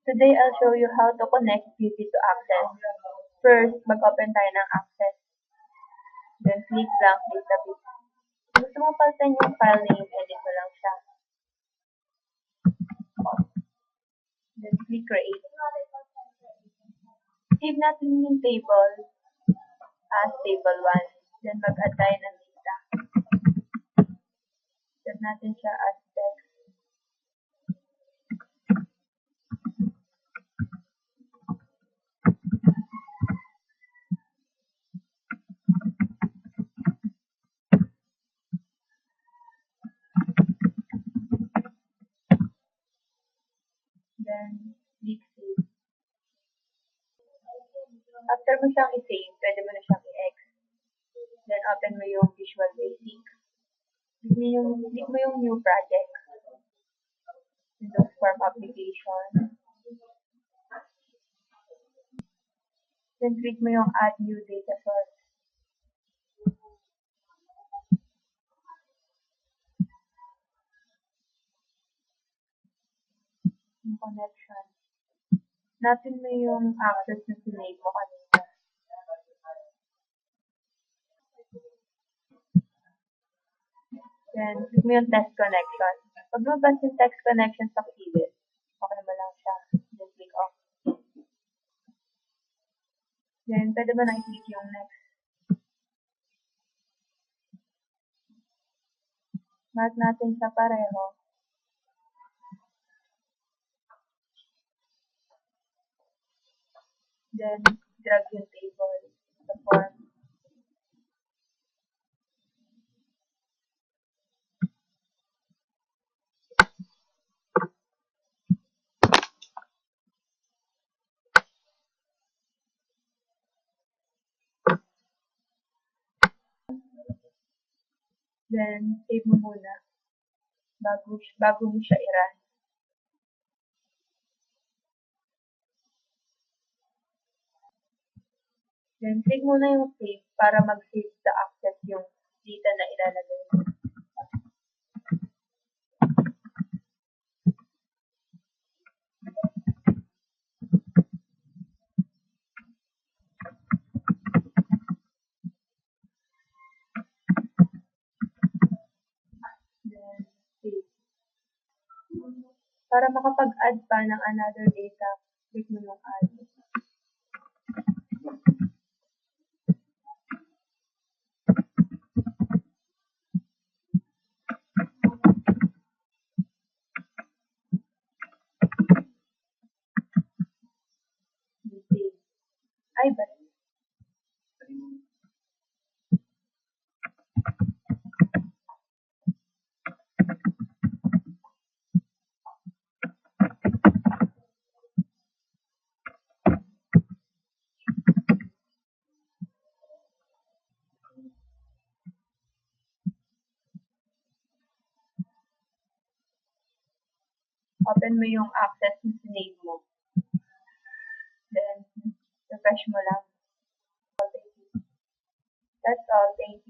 Today, I'll show you how to connect PV to Access. First, mag-open tayo ng Access. Then, click blank database. Kung gusto mo palitan yung file name, edit mo lang siya. Then, click create. Save natin yung table as table 1. Then, mag-add tayo ng data. Set natin siya as text. Then, click save. After mo siyang i-save, pwede mo na siyang i-ex. Then, open mo yung Visual Basic. Click mo yung new project. Windows Form Application. Then, click mo yung Add New Data Source. Yung connection. Natin mo yung access na sinave mo kanina. Then, click mo yung test connection. Pag lumabas yung text connection sa keyword, okay mo lang siya. Then, click off. Then, pwede mo na i-click yung next. Mark natin sa pareho. Then, drag yung table sa form. Then, save mo muna bago mo siya i-run. Then, click muna yung save para mag-save sa access yung data na ilalagay mo. Then, save. Para makapag-add pa ng another data, click mo yung add. Save. Ay, ba? Open mo yung access na sinave mo. Then, refresh mo lang. That's all. Thank you.